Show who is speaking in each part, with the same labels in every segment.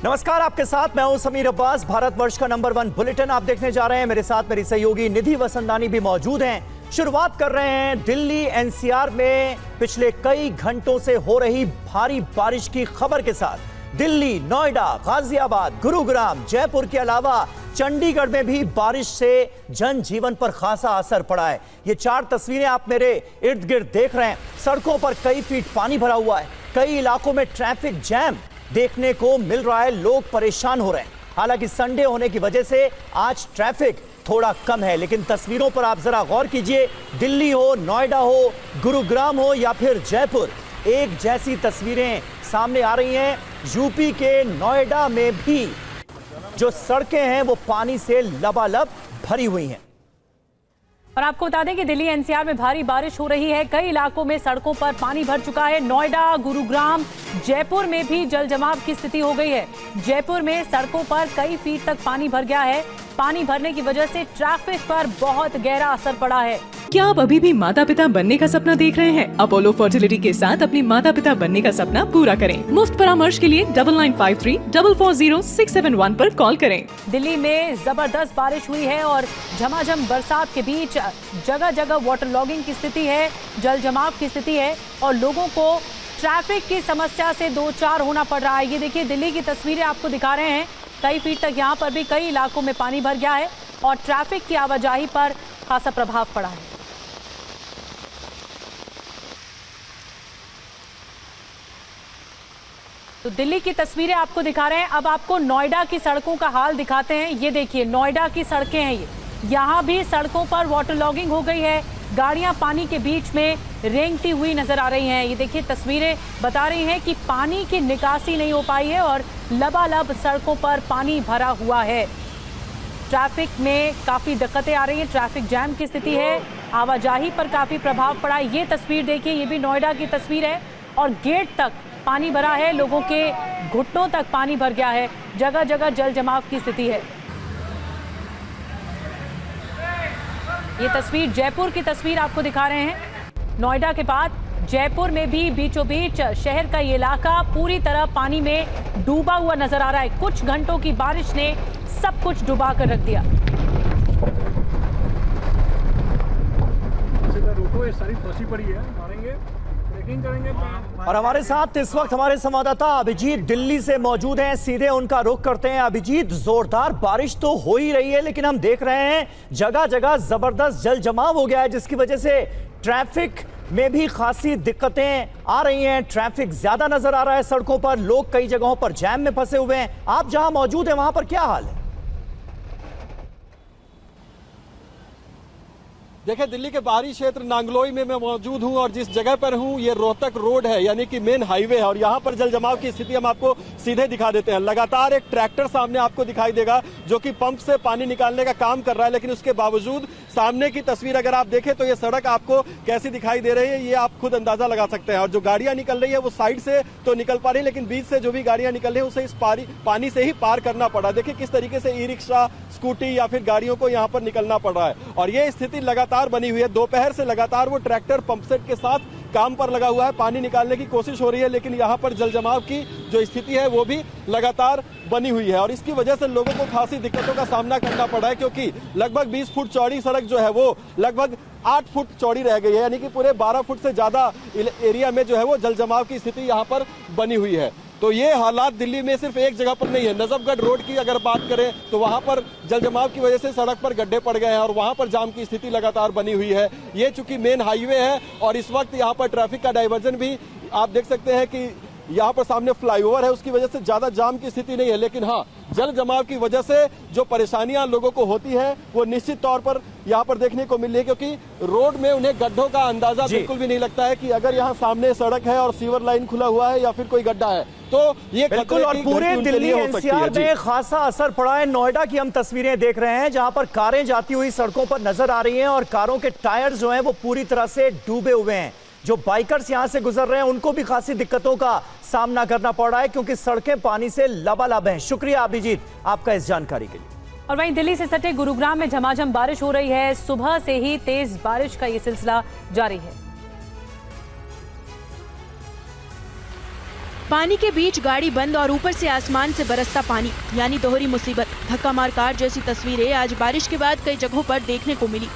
Speaker 1: नमस्कार, आपके साथ मैं हूं समीर अब्बास। भारतवर्ष का नंबर 1 बुलेटिन आप देखने जा रहे हैं। मेरे साथ मेरी सहयोगी निधि वसंतानी भी मौजूद हैं। शुरुआत कर रहे हैं दिल्ली एनसीआर में पिछले कई घंटों से हो रही भारी बारिश की खबर के साथ। दिल्ली, नोएडा, गाजियाबाद, गुरुग्राम, जयपुर के अलावा चंडीगढ़ में भी बारिश से जनजीवन पर खासा असर पड़ा है। ये 4 तस्वीरें आप मेरे इर्द गिर्द देख रहे हैं। सड़कों पर कई फीट पानी भरा हुआ है। कई इलाकों में ट्रैफिक जैम देखने को मिल रहा है। लोग परेशान हो रहे हैं। हालांकि संडे होने की वजह से आज ट्रैफिक थोड़ा कम है, लेकिन तस्वीरों पर आप जरा गौर कीजिए। दिल्ली हो, नोएडा हो, गुरुग्राम हो या फिर जयपुर, एक जैसी तस्वीरें सामने आ रही हैं। यूपी के नोएडा में भी जो सड़कें हैं वो पानी से लबालब भरी हुई हैं।
Speaker 2: और आपको बता दें कि दिल्ली एनसीआर में भारी बारिश हो रही है। कई इलाकों में सड़कों पर पानी भर चुका है। नोएडा, गुरुग्राम, जयपुर में भी जल जमाव की स्थिति हो गई है। जयपुर में सड़कों पर कई फीट तक पानी भर गया है। पानी भरने की वजह से ट्रैफिक पर बहुत गहरा असर पड़ा है।
Speaker 3: क्या आप अभी भी माता पिता बनने का सपना देख रहे हैं? अपोलो फर्टिलिटी के साथ अपनी माता पिता बनने का सपना पूरा करें। मुफ्त परामर्श के लिए 9953440671 पर कॉल करें।
Speaker 2: दिल्ली में जबरदस्त बारिश हुई है और झमाझम बरसात के बीच जगह जगह वाटर लॉगिंग की स्थिति है, जल जमाव की स्थिति है और लोगों को ट्रैफिक की समस्या से दो चार होना पड़ रहा है। ये देखिए, दिल्ली की तस्वीरें आपको दिखा रहे हैं। कई फीट तक यहाँ पर भी कई इलाकों में पानी भर गया है और ट्रैफिक की आवाजाही पर खासा प्रभाव पड़ा है। तो दिल्ली की तस्वीरें आपको दिखा रहे हैं। अब आपको नोएडा की सड़कों का हाल दिखाते हैं। ये देखिए, नोएडा की सड़कें हैं ये। यहाँ भी सड़कों पर वाटर लॉगिंग हो गई है। गाड़ियां पानी के बीच में रेंगती हुई नजर आ रही हैं। ये देखिए, तस्वीरें बता रही हैं कि पानी की निकासी नहीं हो पाई है और लबालब सड़कों पर पानी भरा हुआ है। ट्रैफिक में काफी दिक्कतें आ रही हैं। ट्रैफिक जैम की स्थिति है। आवाजाही पर काफी प्रभाव पड़ा है। ये तस्वीर देखिए, ये भी नोएडा की तस्वीर है और गेट तक पानी भरा है। लोगों के घुटनों तक पानी भर गया है। जगह जगह जल जमाव की स्थिति है। ये तस्वीर जयपुर की तस्वीर आपको दिखा रहे हैं। नोएडा के बाद जयपुर में भी बीचों बीच शहर का ये इलाका पूरी तरह पानी में डूबा हुआ नजर आ रहा है। कुछ घंटों की बारिश ने सब कुछ डुबा कर रख दिया।
Speaker 4: रोको, ये सारी फंसी पड़ी है, मारेंगे, करेंगे।
Speaker 1: और हमारे साथ इस वक्त हमारे संवाददाता अभिजीत दिल्ली से मौजूद हैं। सीधे उनका रुख करते हैं। अभिजीत, जोरदार बारिश तो हो ही रही है, लेकिन हम देख रहे हैं जगह जगह जबरदस्त जल जमाव हो गया है, जिसकी वजह से ट्रैफिक में भी खासी दिक्कतें आ रही हैं। ट्रैफिक ज्यादा नजर आ रहा है सड़कों पर। लोग कई जगहों पर जैम में फंसे हुए हैं। आप जहां मौजूद हैं वहां पर क्या हाल है?
Speaker 4: देखिए, दिल्ली के बाहरी क्षेत्र नांगलोई में मैं मौजूद हूं और जिस जगह पर हूं ये रोहतक रोड है, यानी कि मेन हाईवे है और यहां पर जल जमाव की स्थिति हम आपको सीधे दिखा देते हैं। लगातार एक ट्रैक्टर सामने आपको दिखाई देगा जो कि पंप से पानी निकालने का काम कर रहा है, लेकिन उसके बावजूद सामने की तस्वीर अगर आप देखें तो ये सड़क आपको कैसी दिखाई दे रही है ये आप खुद अंदाजा लगा सकते हैं। और जो गाड़ियां निकल रही है वो साइड से तो निकल पा रही है, लेकिन बीच से जो भी गाड़ियां निकल रही है उसे इस पानी से ही पार करना पड़ा। देखिए किस तरीके से ई रिक्शा, स्कूटी या फिर गाड़ियों को यहाँ पर निकलना पड़ रहा है और ये स्थिति लगातार बनी हुई है। दोपहर से लगातार वो ट्रैक्टर पंप सेट के साथ काम पर लगा हुआ है। पानी निकालने की कोशिश हो रही है, लेकिन यहाँ पर जल जमाव की जो स्थिति है वो भी लगातार बनी हुई है और इसकी वजह से लोगों को खासी दिक्कतों का सामना करना पड़ रहा है, क्योंकि लगभग 20 फुट चौड़ी सड़क जो है वो लगभग 8 फुट चौड़ी रह गई है, यानी कि पूरे 12 फुट से ज्यादा एरिया में जो है वो जल जमाव की स्थिति यहाँ पर बनी हुई है। तो ये हालात दिल्ली में सिर्फ एक जगह पर नहीं है। नजफगढ़ रोड की अगर बात करें तो वहां पर जल जमाव की वजह से सड़क पर गड्ढे पड़ गए हैं और वहां पर जाम की स्थिति लगातार बनी हुई है। ये चूंकि मेन हाईवे है और इस वक्त यहाँ पर ट्रैफिक का डाइवर्जन भी आप देख सकते हैं कि यहाँ पर सामने फ्लाईओवर है, उसकी वजह से ज्यादा जाम की स्थिति नहीं है, लेकिन हाँ, जल जमाव की वजह से जो परेशानियां लोगों को होती हैं वो निश्चित तौर पर यहाँ पर देखने को मिल रही है, क्योंकि रोड में उन्हें गड्ढों का अंदाजा बिल्कुल भी नहीं लगता है कि अगर यहाँ सामने सड़क है और सीवर लाइन खुला हुआ है या फिर कोई गड्ढा है, तो ये
Speaker 1: बिल्कुल। और पूरे दिल्ली एनसीआर में खासा असर पड़ा है। नोएडा की हम तस्वीरें देख रहे हैं जहां पर कारें जाती हुई सड़कों पर नजर आ रही हैं और कारों के टायर जो हैं वो पूरी तरह से डूबे हुए हैं। जो बाइकर्स यहां से गुजर रहे हैं उनको भी खासी दिक्कतों का सामना करना पड़ रहा है, क्योंकि सड़कें पानी से लबालब हैं। शुक्रिया अभिजीत आपका इस जानकारी के लिए।
Speaker 2: और वहीं दिल्ली से सटे गुरुग्राम में झमाझम बारिश हो रही है। सुबह से ही तेज बारिश का ये सिलसिला जारी है।
Speaker 5: पानी के बीच गाड़ी बंद और ऊपर से आसमान से बरसता पानी, यानी दोहरी मुसीबत। धक्का मार कार जैसी तस्वीरें आज बारिश के बाद कई जगहों पर देखने को मिली।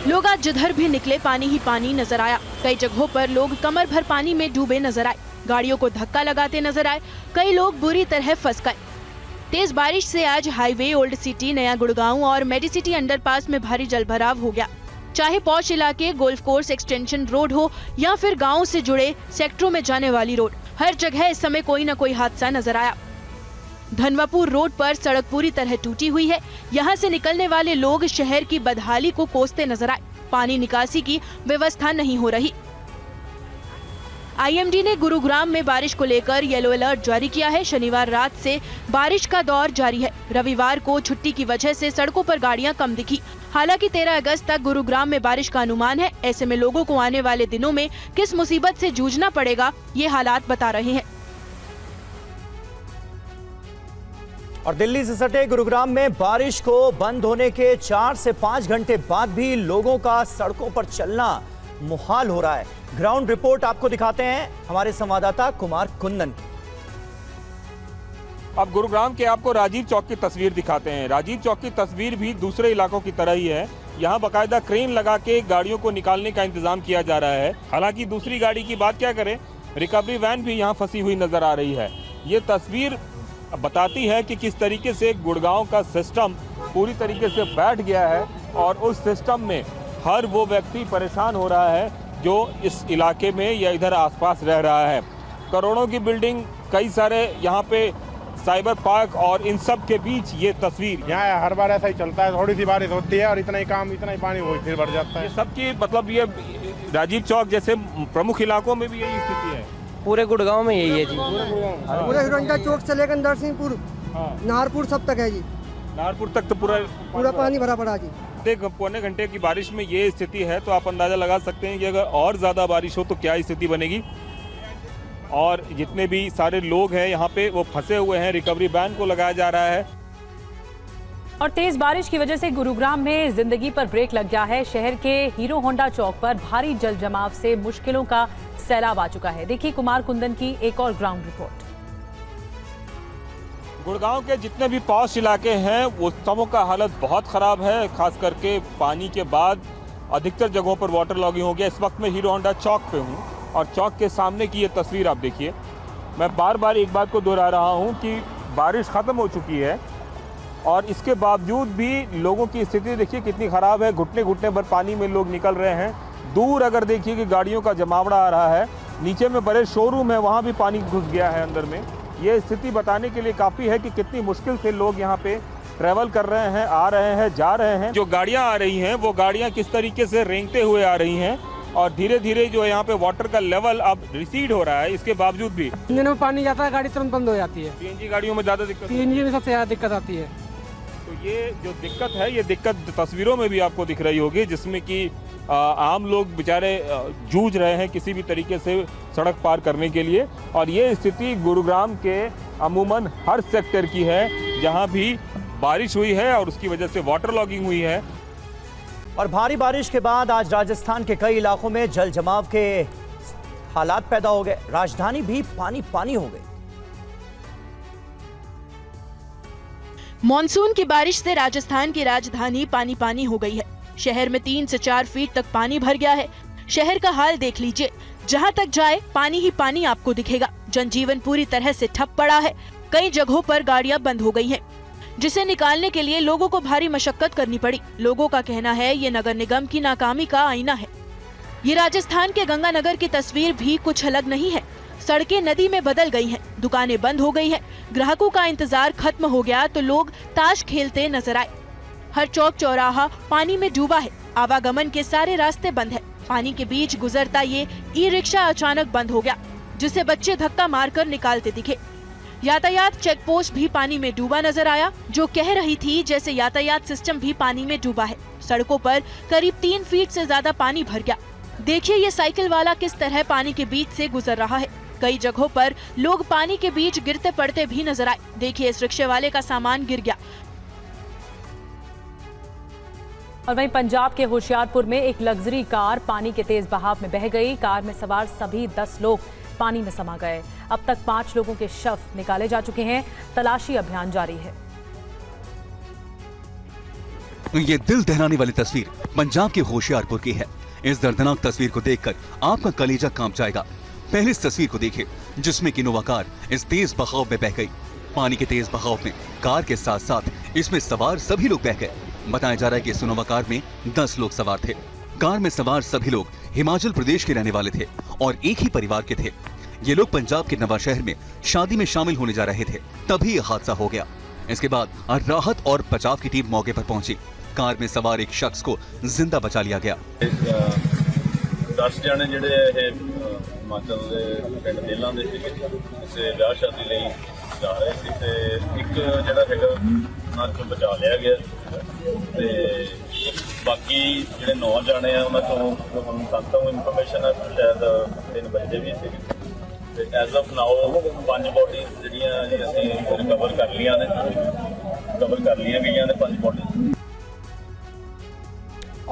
Speaker 5: लोग आज जिधर भी निकले पानी ही पानी नजर आया। कई जगहों पर लोग कमर भर पानी में डूबे नजर आए, गाड़ियों को धक्का लगाते नजर आए। कई लोग बुरी तरह फंस गए। तेज बारिश से आज हाईवे, ओल्ड सिटी, नया गुड़गांव और मेडिसिटी अंडरपास में भारी जलभराव हो गया। चाहे पौष इलाके, गोल्फ कोर्स एक्सटेंशन रोड हो या फिर गाँव से जुड़े सेक्टरों में जाने वाली रोड, हर जगह इस समय कोई न कोई हादसा नजर आया। धनवापुर रोड पर सड़क पूरी तरह टूटी हुई है। यहाँ से निकलने वाले लोग शहर की बदहाली को कोसते नजर आए। पानी निकासी की व्यवस्था नहीं हो रही। आईएमडी ने गुरुग्राम में बारिश को लेकर येलो अलर्ट जारी किया है। शनिवार रात से बारिश का दौर जारी है। रविवार को छुट्टी की वजह से सड़कों पर गाड़ियां कम दिखी। हालांकि 13 अगस्त तक गुरुग्राम में बारिश का अनुमान है। ऐसे में लोगों को आने वाले दिनों में किस मुसीबत से जूझना पड़ेगा, ये हालात बता रहे हैं।
Speaker 1: और दिल्ली से सटे गुरुग्राम में बारिश को बंद होने के 4 से 5 घंटे बाद भी लोगों का सड़कों पर चलना मुहाल हो रहा है। ग्राउंड रिपोर्ट आपको दिखाते हैं हमारे संवाददाता कुमार कुंदन।
Speaker 6: अब गुरुग्राम के आपको राजीव चौक की तस्वीर दिखाते हैं। राजीव चौक की तस्वीर भी दूसरे इलाकों की तरह ही है। यहाँ बाकायदा क्रेन लगा के गाड़ियों को निकालने का इंतजाम किया जा रहा है। हालांकि दूसरी गाड़ी की बात क्या करें, रिकवरी वैन भी यहाँ फंसी हुई नजर आ रही है। ये तस्वीर बताती है कि किस तरीके से गुड़गांव का सिस्टम पूरी तरीके से बैठ गया है और उस सिस्टम में हर वो व्यक्ति परेशान हो रहा है जो इस इलाके में या इधर आसपास रह रहा है। करोड़ों की बिल्डिंग, कई सारे यहाँ पे साइबर पार्क और इन सब के बीच ये तस्वीर।
Speaker 7: यहाँ हर बार ऐसा ही चलता है, थोड़ी सी बारिश होती है और इतना ही काम, इतना ही पानी वो फिर बढ़ जाता है।
Speaker 6: ये सबकी मतलब ये राजीव चौक जैसे प्रमुख इलाकों में भी यही स्थिति है।
Speaker 8: पूरे गुड़गांव में यही है जी।
Speaker 9: पूरे हिरोंडा चौक से लेकर नरसिंहपुर, नाहरपुर सब तक है जी।
Speaker 6: नाहरपुर तक तो पूरा
Speaker 9: पानी भरा पड़ा जी।
Speaker 6: पौने घंटे की बारिश में ये स्थिति है तो आप अंदाजा लगा सकते हैं कि अगर और ज्यादा बारिश हो तो क्या स्थिति बनेगी। और जितने भी सारे लोग हैं यहाँ पे वो फंसे हुए हैं। रिकवरी वैन को लगाया जा रहा है।
Speaker 2: और तेज बारिश की वजह से गुरुग्राम में जिंदगी पर ब्रेक लग गया है। शहर के हीरो होंडा चौक पर भारी जल जमाव से मुश्किलों का सैलाब आ चुका है। देखिए कुमार कुंदन की एक और ग्राउंड रिपोर्ट।
Speaker 6: गुड़गांव के जितने भी पॉश इलाके हैं वो सबों का हालत बहुत खराब है। खास करके पानी के बाद अधिकतर जगहों पर वाटर लॉगिंग हो गया। इस वक्त मैं हीरो होंडा चौक पे हूँ और चौक के सामने की ये तस्वीर आप देखिए। मैं बार बार एक बात को दोहरा रहा हूँ कि बारिश ख़त्म हो चुकी है और इसके बावजूद भी लोगों की स्थिति देखिए कितनी ख़राब है। घुटने घुटने भर पानी में लोग निकल रहे हैं। दूर अगर देखिए कि गाड़ियों का जमावड़ा आ रहा है। नीचे में बड़े शोरूम है, वहाँ भी पानी घुस गया है अंदर में। ये स्थिति बताने के लिए काफ़ी है कि कितनी मुश्किल से लोग यहाँ पे ट्रैवल कर रहे हैं, आ रहे हैं, जा रहे हैं। जो गाड़ियाँ आ रही हैं वो गाड़ियाँ किस तरीके से रेंगते हुए आ रही हैं और धीरे धीरे जो यहाँ पे वाटर का लेवल अब रिसीड हो रहा है। इसके बावजूद भी
Speaker 9: इंजन में पानी जाता है, गाड़ी तुरंत बंद हो जाती है।
Speaker 6: सीएनजी गाड़ियों में ज़्यादा दिक्कत,
Speaker 9: सीएनजी में सबसे ज़्यादा दिक्कत आती है।
Speaker 6: तो ये जो दिक्कत है, ये दिक्कत तस्वीरों में भी आपको दिख रही होगी, जिसमें कि आम लोग बेचारे जूझ रहे हैं किसी भी तरीके से सड़क पार करने के लिए। और ये स्थिति गुरुग्राम के अमूमन हर सेक्टर की है जहां भी बारिश हुई है और उसकी वजह से वाटर लॉगिंग हुई है।
Speaker 1: और भारी बारिश के बाद आज राजस्थान के कई इलाकों में जल जमाव के हालात पैदा हो गए। राजधानी भी पानी पानी हो गई।
Speaker 5: मॉनसून की बारिश से राजस्थान की राजधानी पानी पानी हो गई है। शहर में 3 से 4 फीट तक पानी भर गया है। शहर का हाल देख लीजिए, जहां तक जाए पानी ही पानी आपको दिखेगा। जनजीवन पूरी तरह से ठप पड़ा है। कई जगहों पर गाड़ियां बंद हो गई हैं, जिसे निकालने के लिए लोगों को भारी मशक्कत करनी पड़ी। लोगों का कहना है ये नगर निगम की नाकामी का आईना है। ये राजस्थान के गंगानगर की तस्वीर भी कुछ अलग नहीं है। सड़कें नदी में बदल गई हैं, दुकानें बंद हो गई हैं, ग्राहकों का इंतजार खत्म हो गया तो लोग ताश खेलते नजर आए। हर चौक चौराहा पानी में डूबा है। आवागमन के सारे रास्ते बंद है। पानी के बीच गुजरता ये ई रिक्शा अचानक बंद हो गया, जिसे बच्चे धक्का मारकर निकालते दिखे। यातायात चेक पोस्ट भी पानी में डूबा नजर आया, जो कह रही थी जैसे यातायात सिस्टम भी पानी में डूबा है। सड़कों पर करीब 3 फीट से ज्यादा पानी भर गया। देखिए ये साइकिल वाला किस तरह पानी के बीच से गुजर रहा है। कई जगहों पर लोग पानी के बीच गिरते पड़ते भी नजर आए। देखिए इस रिक्शे वाले का सामान गिर गया।
Speaker 2: और वहीं पंजाब के होशियारपुर में एक लग्जरी कार पानी के तेज बहाव में बह गई। कार में सवार सभी 10 लोग पानी में समा गए। अब तक 5 लोगों के शव निकाले जा चुके हैं। तलाशी अभियान जारी है।
Speaker 10: ये दिल दहलाने वाली तस्वीर पंजाब के होशियारपुर की है। इस दर्दनाक तस्वीर को देखकर आपका कलेजा कांप जाएगा। पहले इस तस्वीर को देखिए जिसमें कि इनोवा कार इस तेज बहाव में बह गई। पानी के तेज बहाव में कार के साथ साथ इसमें सवार सभी लोग बह गए। बताया जा रहा है कि इस इनोवा कार में 10 लोग सवार थे। कार में सवार सभी लोग हिमाचल प्रदेश के रहने वाले थे और एक ही परिवार के थे। ये लोग पंजाब के नवाशहर में शादी में शामिल होने जा रहे थे, तभी यह हादसा हो गया। इसके बाद राहत और बचाव की टीम मौके पर पहुंची। कार में सवार एक शख्स को जिंदा बचा लिया गया।
Speaker 11: 10 जने ਜਿਹੜੇ ਇਹ ਹਿਮਾਚਲ ਦੇ ਪਿੰਡ ਦੇਲਾਂ ਦੇ ਸੀਗੇ, ਕਿਸੇ ਵਿਆਹ ਸ਼ਾਦੀ ਲਈ ਜਾ ਰਹੇ ਸੀ ਤੇ ਇੱਕ ਜਿਹੜਾ ਹੈਗਾ ਉਹਨਾਂ ਤੋਂ ਬਚਾ ਲਿਆ ਗਿਆ ਤੇ ਬਾਕੀ ਜਿਹੜੇ 9 ਜਣੇ ਆ ਉਹਨਾਂ ਤੋਂ ਹੁਣ ਤੱਕ ਤਾਂ ਇਨਫੋਰਮੇਸ਼ਨ ਹੈ ਸ਼ਾਇਦ 3 ਬੱਚੇ ਵੀ ਸੀਗੇ ਤੇ ਐਜ਼ ਆਫ ਨਾਓ 5 ਬੋਡੀ ਜਿਹੜੀਆਂ ਜੀ ਅਸੀਂ ਰਿਕਵਰ ਕਰ ਲਈਆਂ ਨੇ, ਕਵਰ ਕਰ ਲਈਆਂ ਗਈਆਂ ਨੇ 5 ਬੋਡੀ।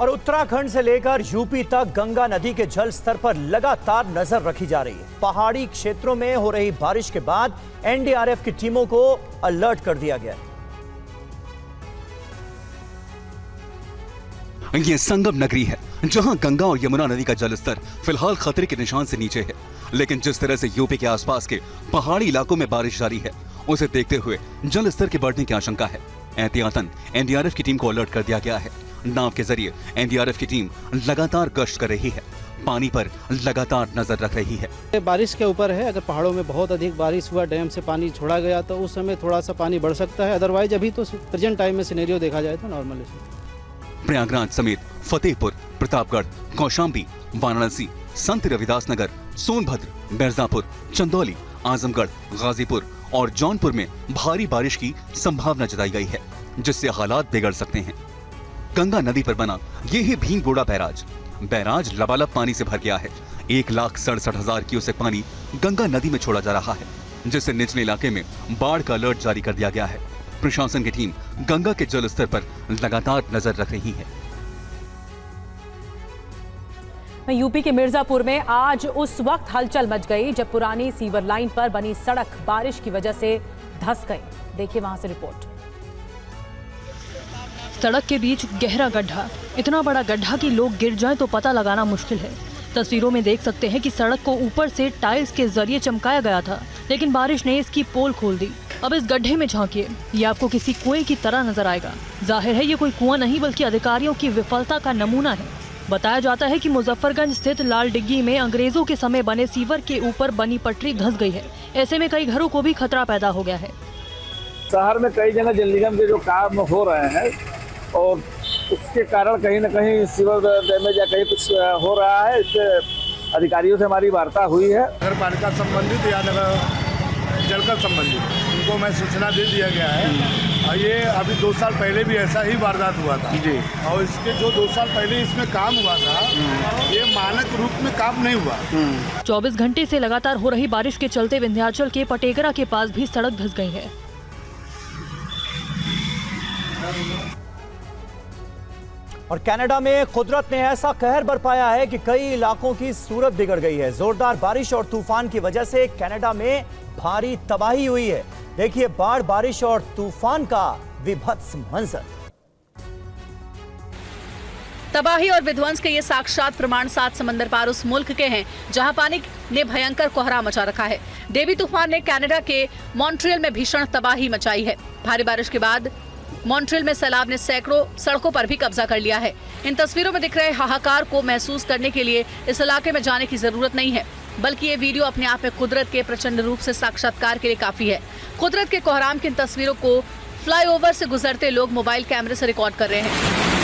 Speaker 1: और उत्तराखंड से लेकर यूपी तक गंगा नदी के जल स्तर पर लगातार नजर रखी जा रही है। पहाड़ी क्षेत्रों में हो रही बारिश के बाद एनडीआरएफ की टीमों को अलर्ट कर दिया गया है।
Speaker 10: ये संगम नगरी है जहां गंगा और यमुना नदी का जलस्तर फिलहाल खतरे के निशान से नीचे है, लेकिन जिस तरह से यूपी के आसपास के पहाड़ी इलाकों में बारिश जारी है उसे देखते हुए जल स्तर के बढ़ने की आशंका है। एहतियातन एनडीआरएफ की टीम को अलर्ट कर दिया गया है। नाव के जरिए एनडीआरएफ की टीम लगातार गश्त कर रही है, पानी पर लगातार नजर रख रही है।
Speaker 12: बारिश के ऊपर है, अगर पहाड़ों में बहुत अधिक बारिश हुआ, डैम से पानी छोड़ा गया तो उस समय थोड़ा सा पानी बढ़ सकता है। अदरवाइज अभी तो प्रेजेंट टाइम में सिनेरियो देखा जाए तो नॉर्मल है।
Speaker 10: प्रयागराज समेत फतेहपुर, प्रतापगढ़, कौशाम्बी, वाराणसी, संत रविदास नगर, सोनभद्र, मिर्जापुर, चंदौली, आजमगढ़, गाजीपुर और जौनपुर में भारी बारिश की संभावना जताई गई है, जिससे हालात बिगड़ सकते हैं। गंगा नदी पर बना ये है भीमगोड़ा बैराज लबालब पानी से भर गया है। 1,67,000 क्यूसेक पानी गंगा नदी में छोड़ा जा रहा है, जिससे निचले इलाके में बाढ़ का अलर्ट जारी कर दिया गया है। प्रशासन की टीम गंगा के जल स्तर पर लगातार नजर रख रही है।
Speaker 2: यूपी के मिर्जापुर में आज उस वक्त हलचल मच गई जब पुरानी सीवर लाइन पर बनी सड़क बारिश की वजह से धंस गई। देखिए वहां से रिपोर्ट।
Speaker 13: सड़क के बीच गहरा गड्ढा, इतना बड़ा गड्ढा कि लोग गिर जाएं तो पता लगाना मुश्किल है। तस्वीरों में देख सकते हैं कि सड़क को ऊपर से टाइल्स के जरिए चमकाया गया था, लेकिन बारिश ने इसकी पोल खोल दी। अब इस गड्ढे में झांकिए, ये आपको किसी कुएं की तरह नजर आएगा। जाहिर है ये कोई कुआं नहीं बल्कि अधिकारियों की विफलता का नमूना है। बताया जाता है कि मुजफ्फरगंज स्थित लाल डिग्गी में अंग्रेजों के समय बने सीवर के ऊपर बनी पटरी धंस गई है। ऐसे में कई घरों को भी खतरा पैदा हो गया है।
Speaker 14: शहर में कई जगह जल निगम के जो काम हो रहे हैं और उसके कारण कहीं न कहीं सीवर डैमेज या कहीं कुछ हो रहा है। इससे अधिकारियों से हमारी वार्ता हुई है।
Speaker 7: नगर पालिका संबंधित या नगर जलकर संबंधित उनको मैं सूचना दे दिया गया है। और ये अभी 2 साल पहले भी ऐसा ही वारदात हुआ था जी। और इसके जो 2 साल पहले इसमें काम हुआ था ये मानक रूप में काम नहीं हुआ।
Speaker 13: 24 घंटे से लगातार हो रही बारिश के चलते विंध्याचल के पटेगरा के पास भी सड़क धंस गई है।
Speaker 1: और कनाडा में कुदरत ने ऐसा कहर बरपाया है कि कई इलाकों की सूरत बिगड़ गई है। जोरदार बारिश और तूफान की वजह से कनाडा में भारी तबाही हुई है। देखिए बाढ़, बारिश और तूफान का विभत्स मंजर।
Speaker 15: तबाही और विध्वंस के ये साक्षात प्रमाण 7 समंदर पार उस मुल्क के हैं जहां पानी ने भयंकर कोहरा मचा रखा है। डेवी तूफान ने कनाडा के मॉन्ट्रियल में भीषण तबाही मचाई है। भारी बारिश के बाद मॉन्ट्रियल में सैलाब ने सैकड़ों सड़कों पर भी कब्जा कर लिया है। इन तस्वीरों में दिख रहे हाहाकार को महसूस करने के लिए इस इलाके में जाने की जरूरत नहीं है, बल्कि ये वीडियो अपने आप में कुदरत के प्रचंड रूप से साक्षात्कार के लिए काफी है। कुदरत के कोहराम की इन तस्वीरों को फ्लाईओवर से गुजरते लोग मोबाइल कैमरे से रिकॉर्ड कर रहे हैं।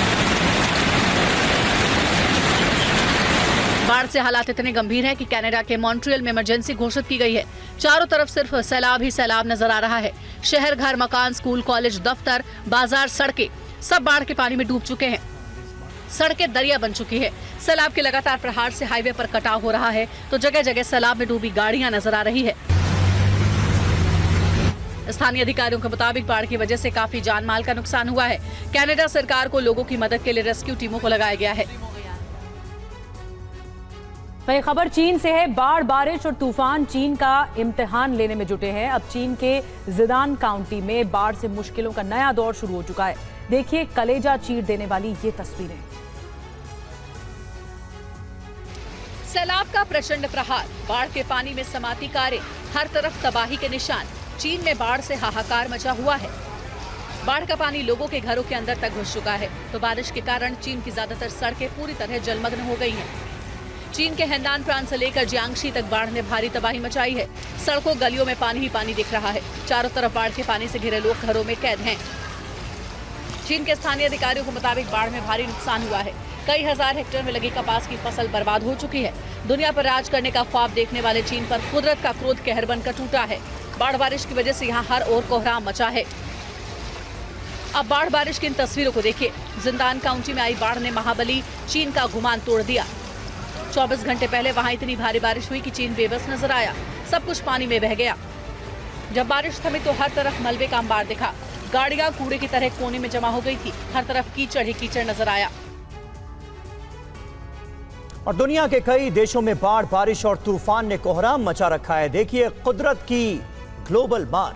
Speaker 15: बाढ़ से हालात इतने गंभीर हैं कि कनाडा के मॉन्ट्रियल में इमरजेंसी घोषित की गई है। चारों तरफ सिर्फ सैलाब ही सैलाब नजर आ रहा है। शहर, घर, मकान, स्कूल, कॉलेज, दफ्तर, बाजार, सड़कें सब बाढ़ के पानी में डूब चुके हैं। सड़कें दरिया बन चुकी है। सैलाब के लगातार प्रहार से हाईवे पर कटाव हो रहा है तो जगह जगह सैलाब में डूबी गाड़ियां नजर आ रही है। स्थानीय अधिकारियों के मुताबिक बाढ़ की वजह से काफी जान माल का नुकसान हुआ है। कनाडा सरकार को लोगों की मदद के लिए रेस्क्यू टीमों को लगाया गया है।
Speaker 2: वही खबर चीन से है। बाढ़, बारिश और तूफान चीन का इम्तिहान लेने में जुटे हैं। अब चीन के जिदान काउंटी में बाढ़ से मुश्किलों का नया दौर शुरू हो चुका है। देखिए कलेजा चीर देने वाली ये तस्वीरें।
Speaker 15: सैलाब का प्रचंड प्रहार, बाढ़ के पानी में समाती कारें, हर तरफ तबाही के निशान। चीन में बाढ़ से हाहाकार मचा हुआ है। बाढ़ का पानी लोगों के घरों के अंदर तक घुस चुका है, तो बारिश के कारण चीन की ज्यादातर सड़कें पूरी तरह जलमग्न हो गई हैं। चीन के हेनान प्रांत से लेकर जियांगशी तक बाढ़ ने भारी तबाही मचाई है। सड़कों गलियों में पानी ही पानी दिख रहा है। चारों तरफ बाढ़ के पानी से घिरे लोग घरों में कैद हैं। चीन के स्थानीय अधिकारियों के मुताबिक बाढ़ में भारी नुकसान हुआ है। कई हजार हेक्टेयर में लगी कपास की फसल बर्बाद हो चुकी है। दुनिया पर राज करने का ख्वाब देखने वाले चीन पर कुदरत का क्रोध कहर बनकर टूटा है। बाढ़ बारिश की वजह से यहाँ हर ओर कोहराम मचा है। अब बाढ़ बारिश की इन तस्वीरों को देखिए। जिंदान काउंटी में आई बाढ़ ने महाबली चीन का गुमान तोड़ दिया। 24 घंटे पहले वहां इतनी भारी बारिश हुई कि चीन बेबस नजर आया। सब कुछ पानी में बह गया। जब बारिश थमी तो हर तरफ मलबे का अंबार दिखा। गाड़ियां कूड़े की तरह कोने में जमा हो गई थी। हर तरफ कीचड़ ही कीचड़ नजर आया।
Speaker 1: और दुनिया के कई देशों में बाढ़, बारिश और तूफान ने कोहराम मचा रखा है। देखिए कुदरत की ग्लोबल मार।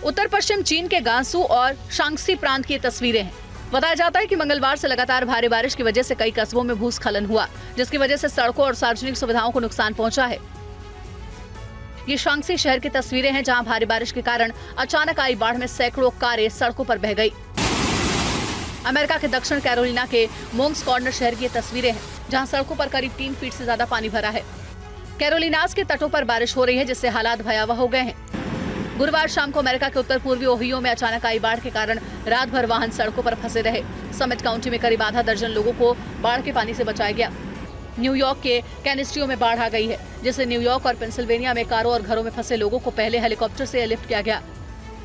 Speaker 15: उत्तर पश्चिम चीन के गांसू और शांगसी प्रांत की तस्वीरें हैं। बताया जाता है कि मंगलवार से लगातार भारी बारिश की वजह से कई कस्बों में भूस्खलन हुआ, जिसकी वजह से सड़कों और सार्वजनिक सुविधाओं को नुकसान पहुंचा है। ये शांगसी शहर की तस्वीरें हैं, जहां भारी बारिश के कारण अचानक आई बाढ़ में सैकड़ों कारें सड़कों पर बह गई। अमेरिका के दक्षिण कैरोलिना के मोंग्स कॉर्नर शहर की ये तस्वीरें हैं, जहां सड़कों पर करीब 3 फीट से ज्यादा पानी भरा है। कैरोलिनास के तटों पर बारिश हो रही है, जिससे हालात भयावह हो गए हैं। गुरुवार शाम को अमेरिका के उत्तर पूर्वी ओहियो में अचानक आई बाढ़ के कारण रात भर वाहन सड़कों पर फंसे रहे। समिट काउंटी में करीब आधा दर्जन लोगों को बाढ़ के पानी से बचाया गया। न्यूयॉर्क के कैनिस्ट्रियो में बाढ़ आ गई है, जिससे न्यूयॉर्क और पेंसिल्वेनिया में कारों और घरों में फंसे लोगों को पहले हेलीकॉप्टर से एयरलिफ्ट किया गया।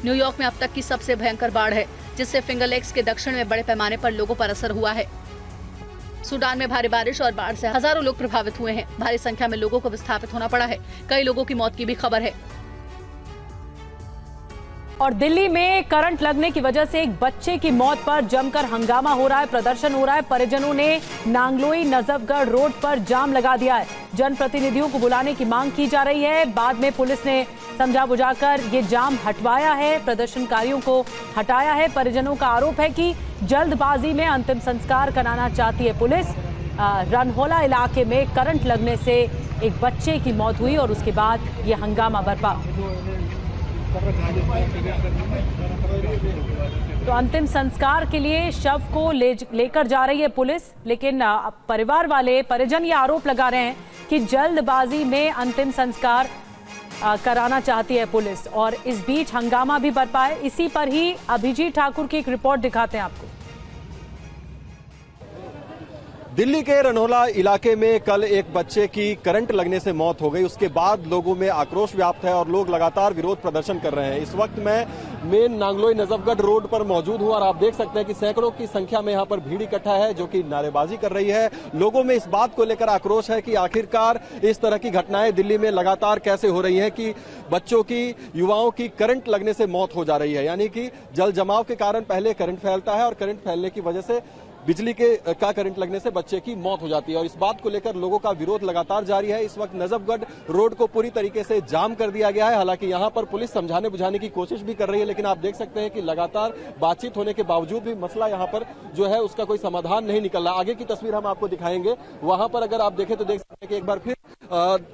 Speaker 15: न्यूयॉर्क में अब तक की सबसे भयंकर बाढ़ है, जिससे फिंगर लेक्स के दक्षिण में बड़े पैमाने पर लोगों पर असर हुआ है। सूडान में भारी बारिश और बाढ़ से हजारों लोग प्रभावित हुए हैं। भारी संख्या में लोगों को विस्थापित होना पड़ा है। कई लोगों की मौत की भी खबर है।
Speaker 2: और दिल्ली में करंट लगने की वजह से एक बच्चे की मौत पर जमकर हंगामा हो रहा है, प्रदर्शन हो रहा है। परिजनों ने नांगलोई नजफगढ़ रोड पर जाम लगा दिया है। जनप्रतिनिधियों को बुलाने की मांग की जा रही है। बाद में पुलिस ने समझा बुझाकर ये जाम हटवाया है, प्रदर्शनकारियों को हटाया है। परिजनों का आरोप है कि जल्दबाजी में अंतिम संस्कार कराना चाहती है पुलिस। रनहोला इलाके में करंट लगने से एक बच्चे की मौत हुई और उसके बाद ये हंगामा बरपा। तो अंतिम संस्कार के लिए शव को लेकर जा रही है पुलिस, लेकिन परिवार वाले परिजन ये आरोप लगा रहे हैं कि जल्दबाजी में अंतिम संस्कार कराना चाहती है पुलिस। और इस बीच हंगामा भी बरपा है। इसी पर ही अभिजीत ठाकुर की एक रिपोर्ट दिखाते हैं आपको।
Speaker 4: दिल्ली के रनहोला इलाके में कल एक बच्चे की करंट लगने से मौत हो गई। उसके बाद लोगों में आक्रोश व्याप्त है और लोग लगातार विरोध प्रदर्शन कर रहे हैं। इस वक्त मैं मेन नांगलोई नजफगढ़ रोड पर मौजूद हूं और आप देख सकते हैं कि सैकड़ों की संख्या में यहां पर भीड़ इकट्ठा है, जो कि नारेबाजी कर रही है। लोगों में इस बात को लेकर आक्रोश है कि आखिरकार इस तरह की घटनाएं दिल्ली में लगातार कैसे हो रही हैं कि बच्चों की, युवाओं की करंट लगने से मौत हो जा रही है। यानी कि जल जमाव के कारण पहले करंट फैलता है और करंट फैलने की वजह से बिजली का करंट लगने से बच्चे की मौत हो जाती है। और इस बात को लेकर लोगों का विरोध लगातार जारी है। इस वक्त नजफगढ़ रोड को पूरी तरीके से जाम कर दिया गया है। हालांकि यहां पर पुलिस समझाने बुझाने की कोशिश भी कर रही है, लेकिन आप देख सकते हैं कि लगातार बातचीत होने के बावजूद भी मसला यहां पर जो है उसका कोई समाधान नहीं निकल रहा। आगे की तस्वीर हम आपको दिखाएंगे। वहां पर अगर आप देखें तो देख सकते हैं कि एक बार फिर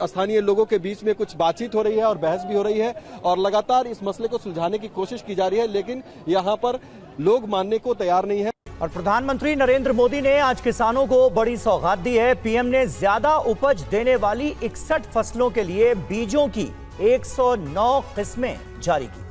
Speaker 4: स्थानीय लोगों के बीच में कुछ बातचीत हो रही है और बहस भी हो रही है और लगातार इस मसले को सुलझाने की कोशिश की जा रही है, लेकिन यहां पर लोग मानने को तैयार नहीं है।
Speaker 1: और प्रधानमंत्री नरेंद्र मोदी ने आज किसानों को बड़ी सौगात दी है। पीएम ने ज्यादा उपज देने वाली 61 फसलों के लिए बीजों की 109 किस्में जारी की।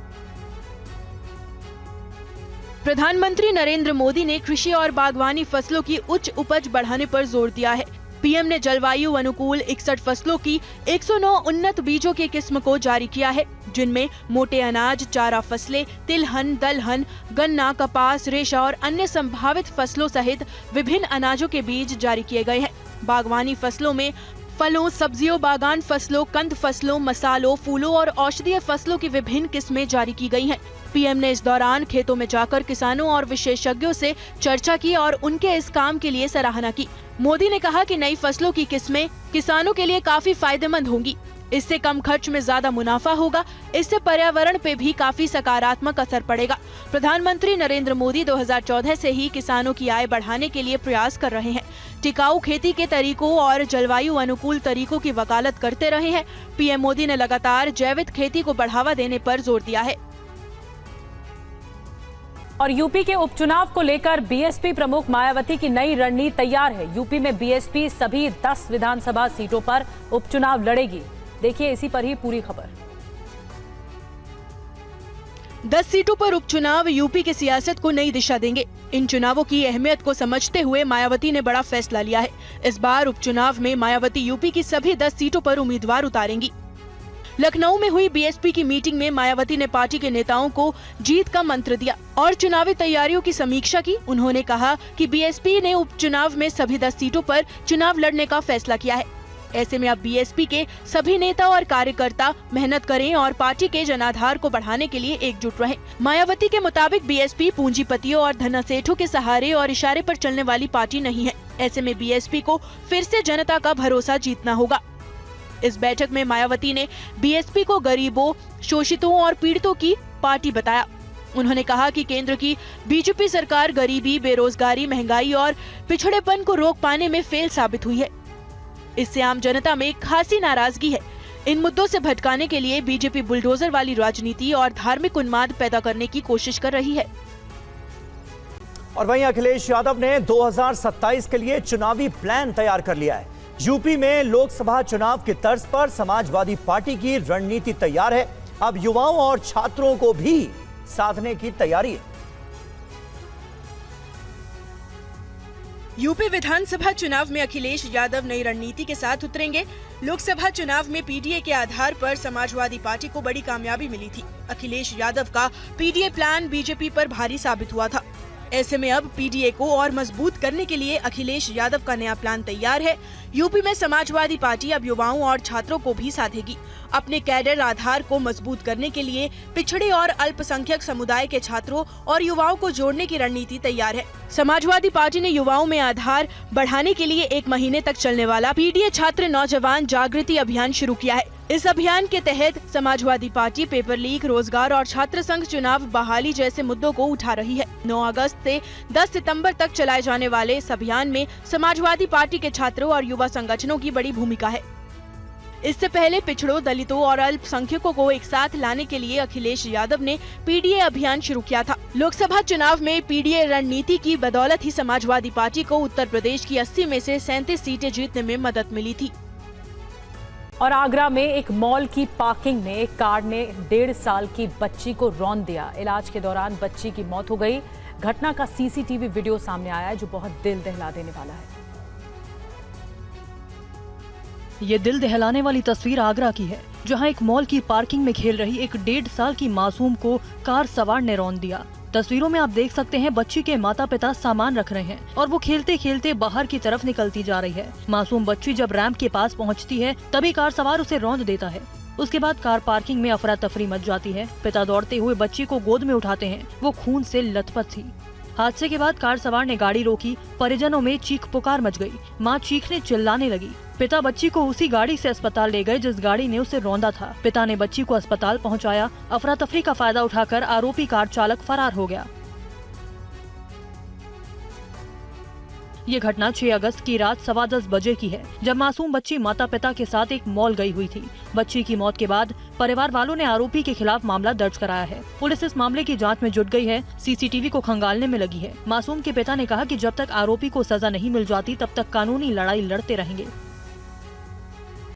Speaker 5: प्रधानमंत्री नरेंद्र मोदी ने कृषि और बागवानी फसलों की उच्च उपज बढ़ाने पर जोर दिया है। पीएम ने जलवायु अनुकूल 61 फसलों की 109 उन्नत बीजों की किस्म को जारी किया है, जिनमें मोटे अनाज, चारा फसलें, तिलहन, दलहन, गन्ना, कपास, रेशा और अन्य संभावित फसलों सहित विभिन्न अनाजों के बीज जारी किए गए हैं। बागवानी फसलों में फलों, सब्जियों, बागान फसलों, कंद फसलों, मसालों, फूलों और औषधीय फसलों की विभिन्न किस्में जारी की गई हैं। पीएम ने इस दौरान खेतों में जाकर किसानों और विशेषज्ञों से चर्चा की और उनके इस काम के लिए सराहना की। मोदी ने कहा कि नई फसलों की किस्में किसानों के लिए काफी फायदेमंद होंगी। इससे कम खर्च में ज्यादा मुनाफा होगा। इससे पर्यावरण पे भी काफी सकारात्मक असर पड़ेगा। प्रधानमंत्री नरेंद्र मोदी 2014 से ही किसानों की आय बढ़ाने के लिए प्रयास कर रहे हैं। टिकाऊ खेती के तरीकों और जलवायु अनुकूल तरीकों की वकालत करते रहे हैं। पीएम मोदी ने लगातार जैविक खेती को बढ़ावा देने पर जोर दिया है।
Speaker 2: और यूपी के उपचुनाव को लेकर बीएसपी प्रमुख मायावती की नई रणनीति तैयार है। यूपी में बीएसपी सभी 10 विधानसभा सीटों पर उपचुनाव लड़ेगी। देखिए इसी पर ही पूरी खबर।
Speaker 5: 10 सीटों पर उपचुनाव यूपी की सियासत को नई दिशा देंगे। इन चुनावों की अहमियत को समझते हुए मायावती ने बड़ा फैसला लिया है। इस बार उपचुनाव में मायावती यूपी की सभी 10 सीटों पर उम्मीदवार उतारेंगी। लखनऊ में हुई बीएसपी की मीटिंग में मायावती ने पार्टी के नेताओं को जीत का मंत्र दिया और चुनावी तैयारियों की समीक्षा की। उन्होंने कहा कि बीएसपी ने उपचुनाव में सभी 10 सीटों पर चुनाव लड़ने का फैसला किया है। ऐसे में अब बीएसपी के सभी नेता और कार्यकर्ता मेहनत करें और पार्टी के जनाधार को बढ़ाने के लिए एकजुट रहें। मायावती के मुताबिक बीएसपी पूंजीपतियों और धनासेठों के सहारे और इशारे पर चलने वाली पार्टी नहीं है। ऐसे में बीएसपी को फिर से जनता का भरोसा जीतना होगा। इस बैठक में मायावती ने बीएसपी को गरीबों, शोषितों और पीड़ितों की पार्टी बताया। उन्होंने कहा कि केंद्र की बीजेपी सरकार गरीबी, बेरोजगारी, महंगाई और पिछड़ेपन को रोक पाने में फेल साबित हुई है। इससे आम जनता में खासी नाराजगी है। इन मुद्दों से भटकाने के लिए बीजेपी बुलडोजर वाली राजनीति और धार्मिक उन्माद पैदा करने की कोशिश कर रही है।
Speaker 1: और वहीं अखिलेश यादव ने 2027 के लिए चुनावी प्लान तैयार कर लिया है। यूपी में लोकसभा चुनाव की तर्ज पर समाजवादी पार्टी की रणनीति तैयार है। अब युवाओं और छात्रों को भी साधने की तैयारी है।
Speaker 5: यूपी विधानसभा चुनाव में अखिलेश यादव नई रणनीति के साथ उतरेंगे। लोकसभा चुनाव में पीडीए के आधार पर समाजवादी पार्टी को बड़ी कामयाबी मिली थी। अखिलेश यादव का पीडीए प्लान बीजेपी पर भारी साबित हुआ था। ऐसे में अब पीडीए को और मजबूत करने के लिए अखिलेश यादव का नया प्लान तैयार है। यूपी में समाजवादी पार्टी अब युवाओं और छात्रों को भी साधेगी। अपने कैडर आधार को मजबूत करने के लिए पिछड़े और अल्पसंख्यक समुदाय के छात्रों और युवाओं को जोड़ने की रणनीति तैयार है। समाजवादी पार्टी ने युवाओं में आधार बढ़ाने के लिए 1 महीने तक चलने वाला पीडीए छात्र नौजवान जागृति अभियान शुरू किया है। इस अभियान के तहत समाजवादी पार्टी पेपर लीक, रोजगार और छात्र संघ चुनाव बहाली जैसे मुद्दों को उठा रही है। 9 अगस्त से 10 सितंबर तक चलाए जाने वाले इस अभियान में समाजवादी पार्टी के छात्रों और युवा संगठनों की बड़ी भूमिका है। इससे पहले पिछड़ों, दलितों और अल्पसंख्यकों को एक साथ लाने के लिए अखिलेश यादव ने पीडीए अभियान शुरू किया था। लोकसभा चुनाव में पीडीए रणनीति की बदौलत ही समाजवादी पार्टी को उत्तर प्रदेश की 80 में से 37 सीटें जीतने में मदद मिली थी।
Speaker 2: और आगरा में एक मॉल की पार्किंग में एक कार ने 1.5 साल की बच्ची को रौंद दिया। इलाज के दौरान बच्ची की मौत हो गई। घटना का सीसीटीवी वीडियो सामने आया है जो बहुत दिल दहला देने वाला है।
Speaker 13: ये दिल दहलाने वाली तस्वीर आगरा की है, जहां एक मॉल की पार्किंग में खेल रही एक 1.5 साल की मासूम को कार सवार ने रौंद दिया। तस्वीरों में आप देख सकते हैं बच्ची के माता पिता सामान रख रहे हैं और वो खेलते खेलते बाहर की तरफ निकलती जा रही है। मासूम बच्ची जब रैंप के पास पहुंचती है तभी कार सवार उसे रौंद देता है। उसके बाद कार पार्किंग में अफरा तफरी मच जाती है। पिता दौड़ते हुए बच्ची को गोद में उठाते हैं। वो खून से लथपथ थी। हादसे के बाद कार सवार ने गाड़ी रोकी। परिजनों में चीख पुकार मच गई। मां चीखने चिल्लाने लगी। पिता बच्ची को उसी गाड़ी से अस्पताल ले गए जिस गाड़ी ने उसे रौंदा था। पिता ने बच्ची को अस्पताल पहुंचाया। अफरा तफरी का फायदा उठाकर आरोपी कार चालक फरार हो गया। ये घटना 6 अगस्त की रात 10:15 बजे की है, जब मासूम बच्ची माता पिता के साथ एक मॉल गई हुई थी। बच्ची की मौत के बाद परिवार वालों ने आरोपी के खिलाफ मामला दर्ज कराया है। पुलिस इस मामले की जांच में जुट गई है। सीसीटीवी को खंगालने में लगी है। मासूम के पिता ने कहा कि जब तक आरोपी को सजा नहीं मिल जाती तब तक कानूनी लड़ाई लड़ते रहेंगे।